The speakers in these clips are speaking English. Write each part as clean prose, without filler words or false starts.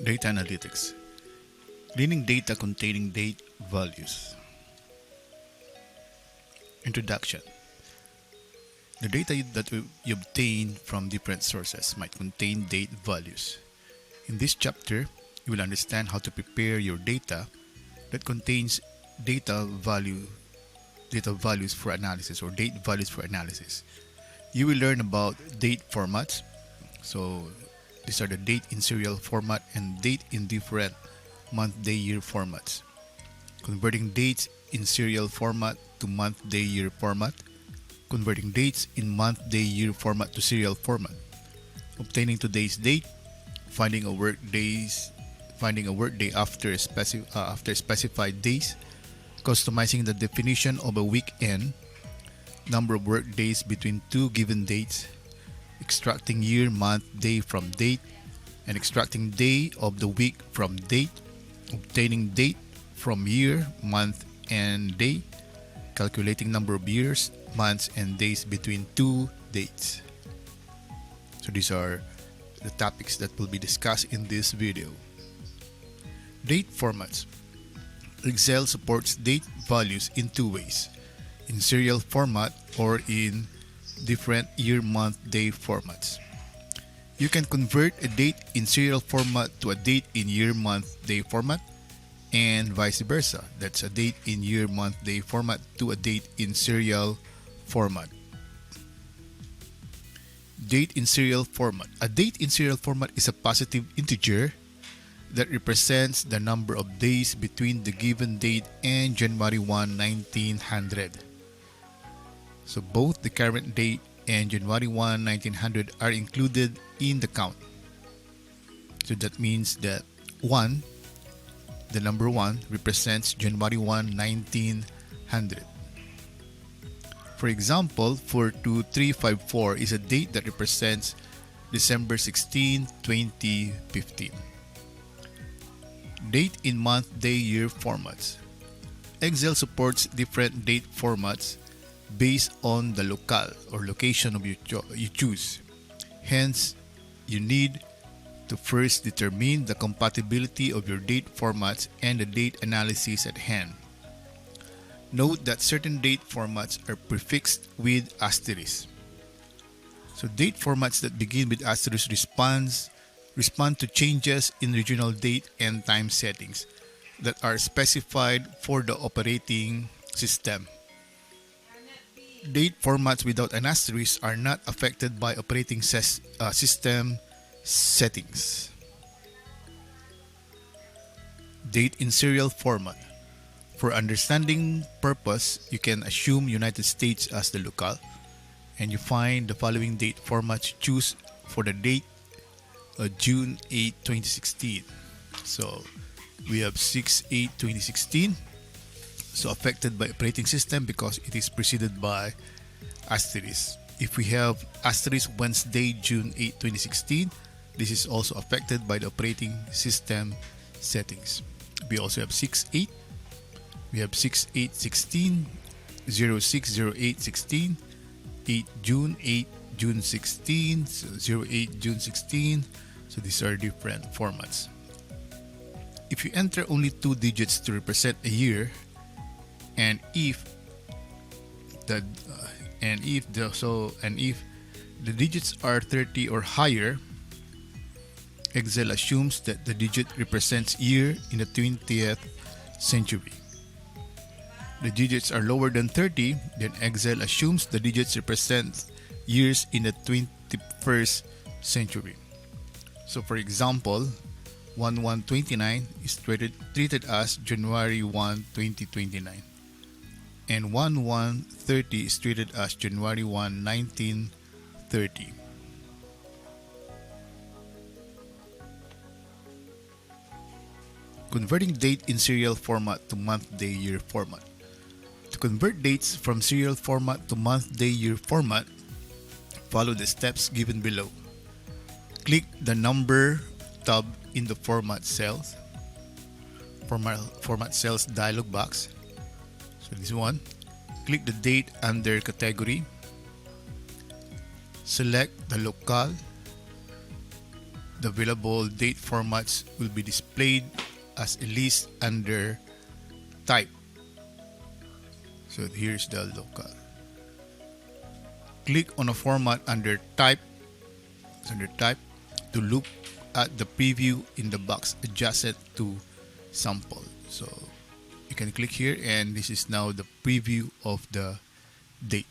Data analytics. Cleaning data containing date values. Introduction. The data that you obtain from different sources might contain date values. In this chapter, you will understand how to prepare your data that contains data values for analysis or date values for analysis. You will learn about date formats. So these are the date in serial format and date in different month, day, year formats. Converting dates in serial format to month, day, year format. Converting dates in month, day, year format to serial format. Obtaining today's date. Finding a workday after specified days. Customizing the definition of a weekend. Number of work days between two given dates. Extracting year, month, day from date, and extracting day of the week from date. Obtaining date from year, month, and day. Calculating number of years, months, and days between two dates. So these are the topics that will be discussed in this video. Date formats. Excel supports date values in two ways: in serial format or in different year, month, day formats. You can convert a date in serial format to a date in year, month, day format, and vice versa. That's a date in year, month, day format to a date in serial format. Date in serial format. A date in serial format is a positive integer that represents the number of days between the given date and January 1, 1900. So both the current date and January 1, 1900 are included in the count. So that means that the number 1 represents January 1, 1900. For example, 42354 is a date that represents December 16, 2015. Date in month, day, year formats. Excel supports different date formats based on the locale or location of you choose. Hence, you need to first determine the compatibility of your date formats and the date analysis at hand. Note that certain date formats are prefixed with asterisk. So date formats that begin with asterisk respond to changes in regional date and time settings that are specified for the operating system. Date formats without an asterisk are not affected by operating system settings. Date in serial format. For understanding purpose, you can assume United States as the locale, and you find the following date formats choose for the date June 8, 2016. So we have 6/8/2016. So affected by operating system because it is preceded by asterisk. If we have asterisk Wednesday, June 8, 2016, this is also affected by the operating system settings. We also have 6/8. We have 6/8/16, 06/08/16, 8 June, 8 June 16, so 08 June 16. So these are different formats. If you enter only two digits to represent a year, and if the digits are 30 or higher, Excel assumes that the digit represents year in the 20th century. The digits are lower than 30, then Excel assumes the digits represent years in the 21st century. So for example, 1129 is treated as January 1, 2029. And 1130 is treated as January 1, 1930. Converting date in serial format to month, day, year format. To convert dates from serial format to month, day, year format, follow the steps given below. Click the number tab in the format cells dialog box. So this one, click the date under category. Select the locale. The available date formats will be displayed as a list under type. So here's the local. Click on a format under type to look at the preview in the box adjacent to sample. So you can click here, and this is now the preview of the date.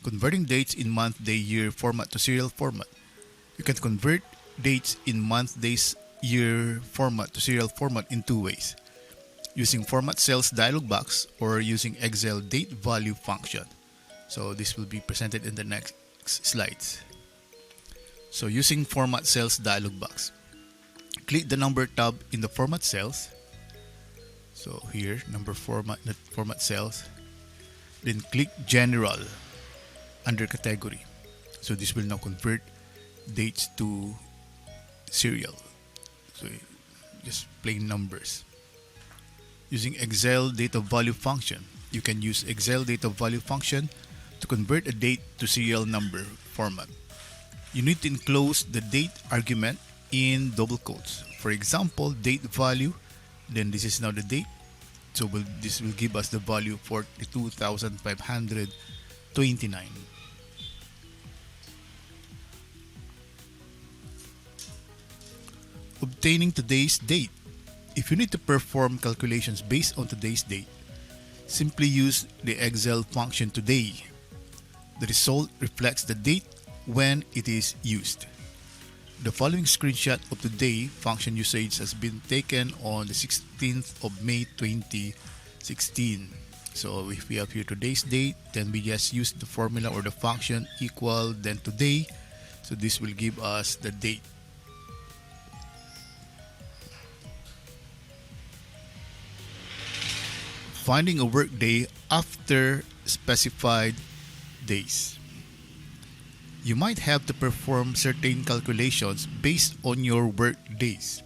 Converting dates in month, day, year format to serial format. You can convert dates in month, days, year format to serial format in two ways: using format cells dialog box or using Excel date value function. So this will be presented in the next slides. So using format cells dialog box, click the number tab in the format cells. So here, number format cells. Then click general under category. So this will now convert dates to serial. So just plain numbers. Using Excel data value function, you can use Excel data value function to convert a date to serial number format. You need to enclose the date argument in double quotes. For example, date value, then this is now the date. So this will give us the value 42,529. Obtaining today's date. If you need to perform calculations based on today's date, simply use the Excel function today. The result reflects the date when it is used. The following screenshot of today function usage has been taken on the 16th of May 2016. So if we have here today's date, then we just use the formula or the function equal then today. So this will give us the date. Finding a workday after specified days. You might have to perform certain calculations based on your work days.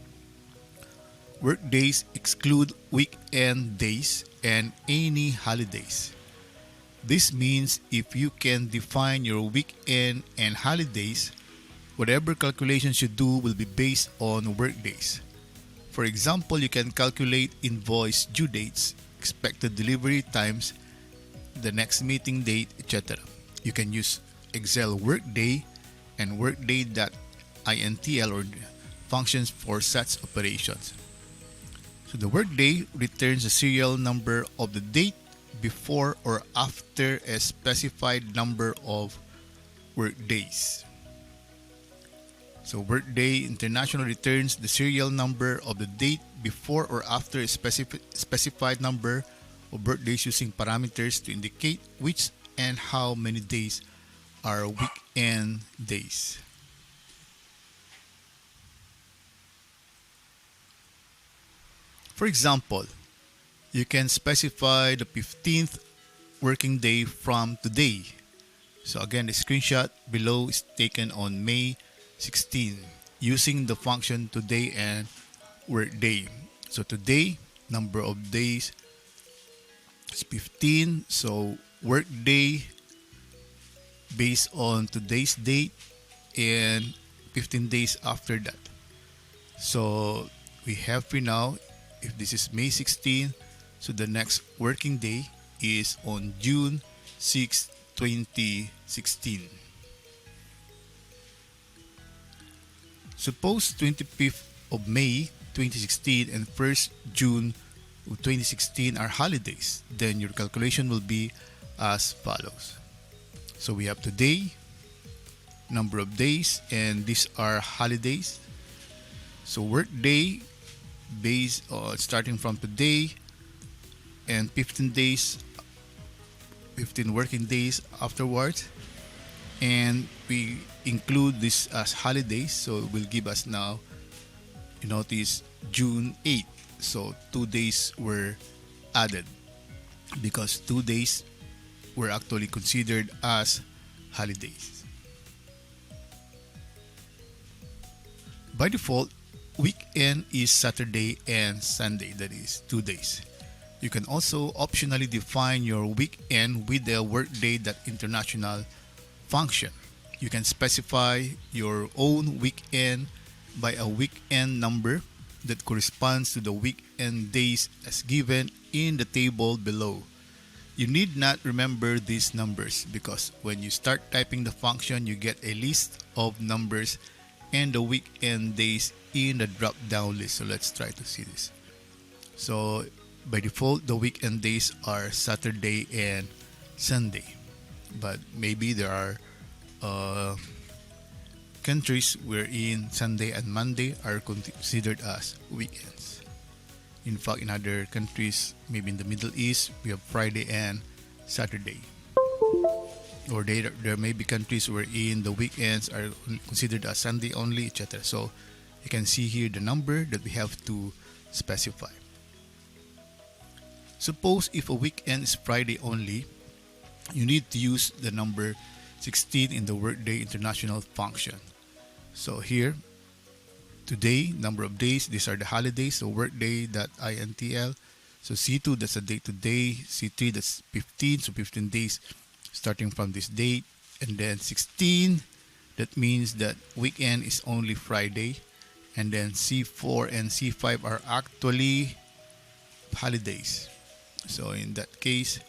Work days exclude weekend days and any holidays. This means if you can define your weekend and holidays, whatever calculations you do will be based on work days. For example, you can calculate invoice due dates, expected delivery times, the next meeting date, etc. You can use Excel Workday and Workday.intl or functions for such operations. So the Workday returns the serial number of the date before or after a specified number of workdays. So Workday International returns the serial number of the date before or after a specified number of workdays using parameters to indicate which and how many days are weekend days. For example, you can specify the 15th working day from today. So again, the screenshot below is taken on May 16 using the function today and workday. So today, number of days is 15. So workday based on today's date and 15 days after that. So we have here now, if this is May 16, so the next working day is on June 6, 2016. Suppose 25th of May 2016 and 1st June of 2016 are holidays, then your calculation will be as follows. So we have today, number of days, and these are holidays. So work day based on starting from today and 15 days, 15 working days afterwards, and we include this as holidays, so it will give us now, you notice, June 8. So 2 days were added because 2 days were actually considered as holidays. By default, weekend is Saturday and Sunday, that is 2 days. You can also optionally define your weekend with the Workday.international function. You can specify your own weekend by a weekend number that corresponds to the weekend days as given in the table below. You need not remember these numbers because when you start typing the function, you get a list of numbers and the weekend days in the drop down list. So let's try to see this. So by default, the weekend days are Saturday and Sunday, but maybe there are countries wherein Sunday and Monday are considered as weekends. In fact, in other countries, maybe in the Middle East, we have Friday and Saturday. Or there may be countries wherein the weekends are considered as Sunday only, etc. So you can see here the number that we have to specify. Suppose if a weekend is Friday only, you need to use the number 16 in the Workday International function. So here, today, number of days, these are the holidays, so workday.intl. So C2, that's the date today. C3, that's 15, so 15 days starting from this date. And then 16, that means that weekend is only Friday. And then C4 and C5 are actually holidays. So in that case,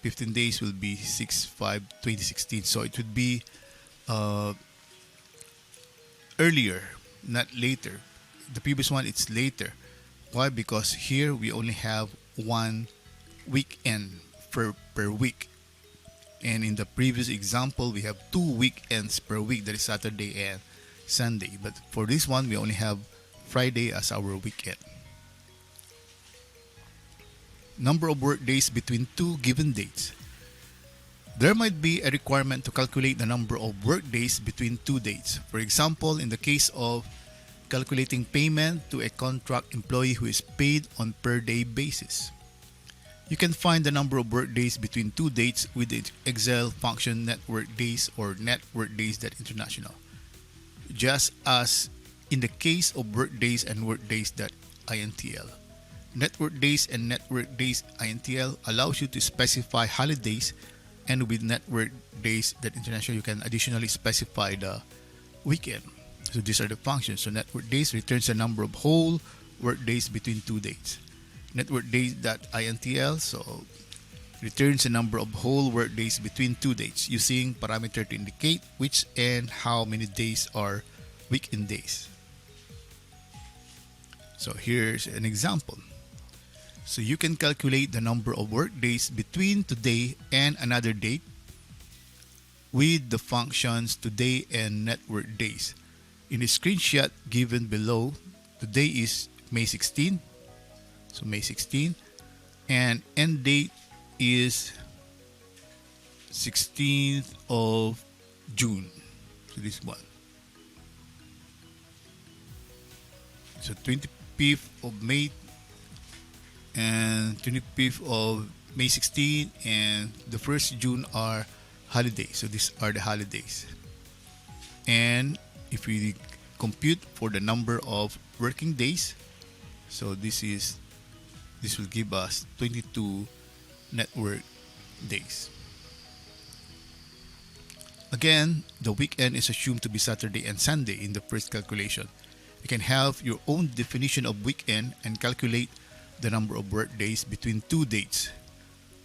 15 days will be 6/5/2016. So it would be earlier, not later. The previous one, it's later. Why? Because here we only have one weekend per week. And in the previous example, we have 2 weekends per week, that is Saturday and Sunday. But for this one, we only have Friday as our weekend. Number of work days between 2 given dates. There might be a requirement to calculate the number of work days between 2 dates. For example, in the case of calculating payment to a contract employee who is paid on per day basis. You can find the number of work days between 2 dates with the Excel function network days or networkdays.international. Just as in the case of workdays and workdays.intl. Network days and network days intl allows you to specify holidays, and with network days.international you can additionally specify the weekend. So these are the functions. So network days returns the number of whole work days between 2 dates. Network days.intl so returns the number of whole work days between 2 dates using parameter to indicate which and how many days are weekend days. So here's an example. So you can calculate the number of work days between today and another date with the functions today and network days. In the screenshot given below, today is May 16. So May 16. And end date is 16th of June. So this one. So 25th of May and 25th of May 16 and the 1st June are holidays. So these are the holidays. And if we compute for the number of working days, so this will give us 22 network days. Again, the weekend is assumed to be Saturday and Sunday in the first calculation. You can have your own definition of weekend and calculate the number of work days between 2 dates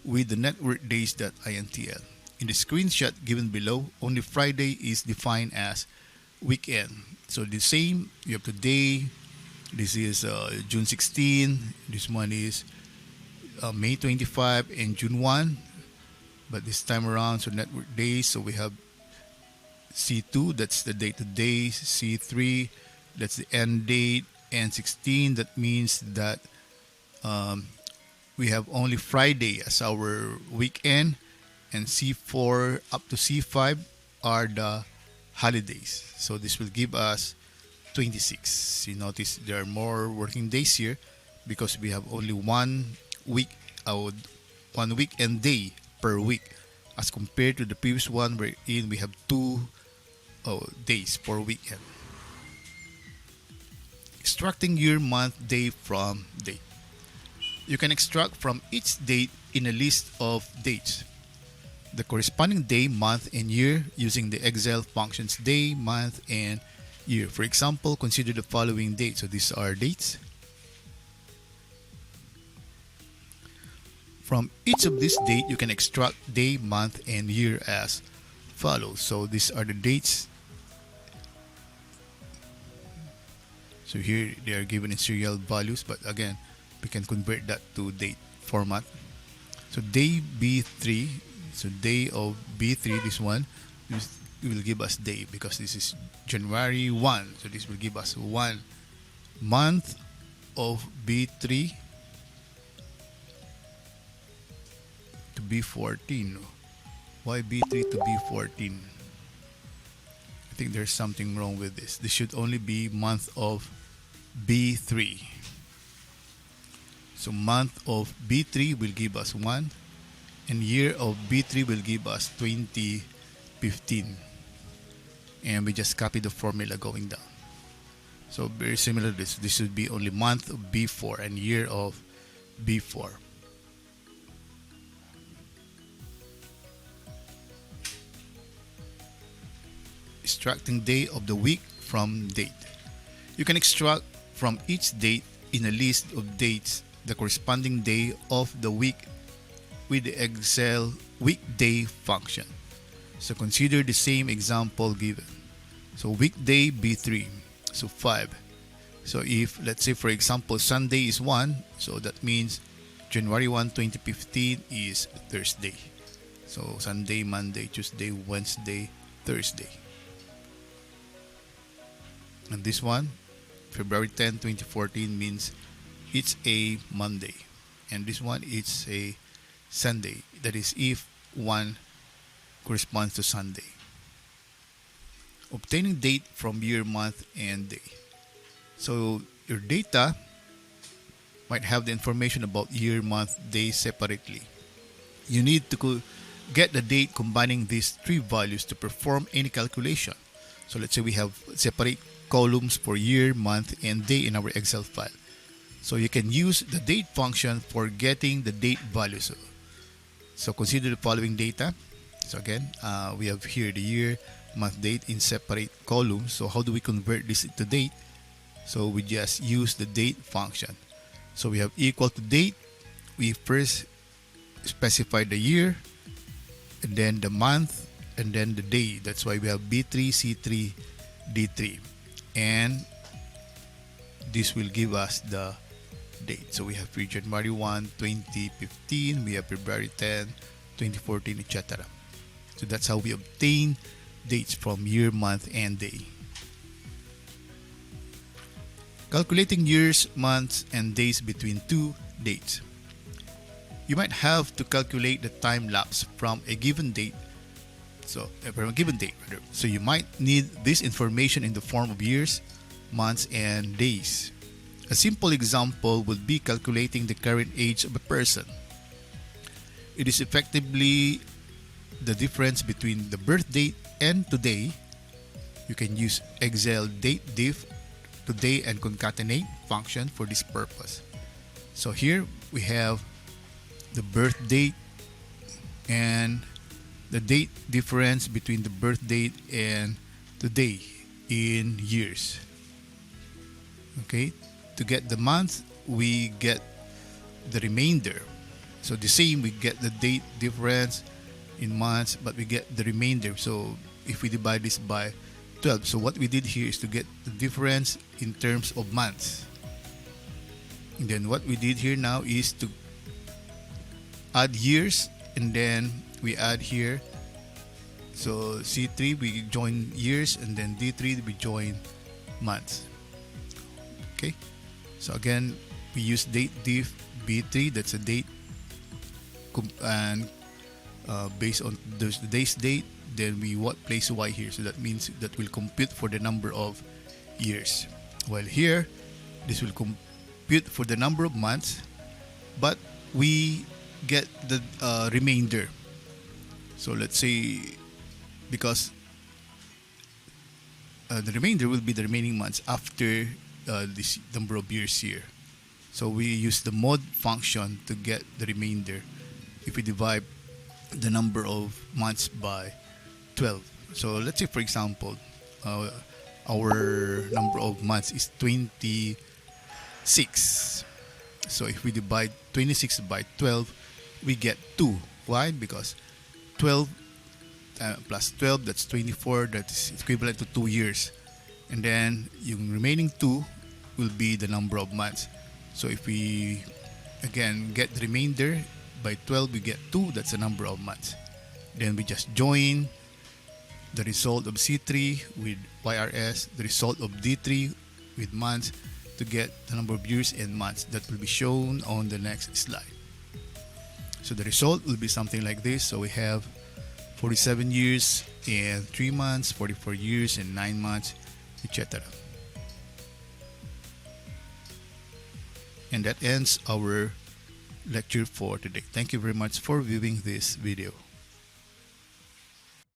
with the network days.intl. In the screenshot given below, only Friday is defined as weekend. So the same, you have today, this is June 16, this one is May 25 and June 1. But this time around, so network days, so we have C2, that's the date today, C3, that's the end date, and 16, that means that we have only Friday as our weekend, and C4 up to C5 are the holidays. So this will give us 26. You notice there are more working days here because we have only one weekend day per week as compared to the previous one wherein we have 2 days per weekend. Extracting year, month, day from date. You can extract from each date in a list of dates. the corresponding day, month, and year using the Excel functions day, month, and year. For example, consider the following dates. So these are dates. From each of these dates, you can extract day, month, and year as follows. So these are the dates. So here they are given in serial values, but again, we can convert that to date format. So day B3, so day of B3, this one, this will give us day because this is January 1. So this will give us 1 month of B3 to B14. Why B3 to B14? I think there's something wrong with this. This should only be month of B3. So month of B3 will give us 1 and year of B3 will give us 2015. And we just copy the formula going down. So very similar to this. This should be only month of B4 and year of B4. Extracting day of the week from date. You can extract from each date in a list of dates the corresponding day of the week with the Excel weekday function. So consider the same example given. So weekday B3, so 5. So if let's say for example Sunday is 1, so that means January 1, 2015 is Thursday. So Sunday, Monday, Tuesday, Wednesday, Thursday. And this one, February 10, 2014 means it's a Monday. And this one, it's a Sunday. That is if one corresponds to Sunday. Obtaining date from year, month, and day. So your data might have the information about year, month, day separately. You need to get the date combining these three values to perform any calculation. So let's say we have separate columns for year, month, and day in our Excel file. So you can use the date function for getting the date values. So consider the following data. So again, we have here the year, month, date in separate columns. So how do we convert this to date? So we just use the date function. So we have equal to date. We first specify the year, and then the month, and then the day. That's why we have B3, C3, D3. And this will give us the date. So we have January 1, 2015. We have February 10, 2014, etc. So that's how we obtain dates from year, month, and day. Calculating years, months, and days between two dates. You might have to calculate the time lapse from a given date. So you might need this information in the form of years, months, and days. A simple example would be calculating the current age of a person. It is effectively the difference between the birth date and today. You can use Excel date diff today and concatenate function for this purpose. So here we have the birth date and the date difference between the birth date and today in years. Okay, to get the month, we get the remainder. So the same, we get the date difference in months, but we get the remainder. So if we divide this by 12, so what we did here is to get the difference in terms of months. And then what we did here now is to add years, and then we add here. So C3 we join years, and then D3 we join months. Okay, so again we use date diff B3, that's a date, and based on the day's date, then we place Y here. So that means that will compute for the number of years. While here, this will compute for the number of months, but we get the remainder. So let's say, because the remainder will be the remaining months after this number of years here. So we use the mod function to get the remainder. If we divide the number of months by 12. So let's say, for example, our number of months is 26. So if we divide 26 by 12, we get 2. Why? Because 12 plus 12, that's 24. That is equivalent to 2 years. And then yung remaining 2 will be the number of months. So if we again get the remainder by 12, we get 2. That's the number of months. Then we just join the result of C3 with YRS, the result of D3 with months, to get the number of years and months that will be shown on the next slide. So the result will be something like this. So we have 47 years and 3 months, 44 years and 9 months, etc. And that ends our lecture for today. Thank you very much for viewing this video.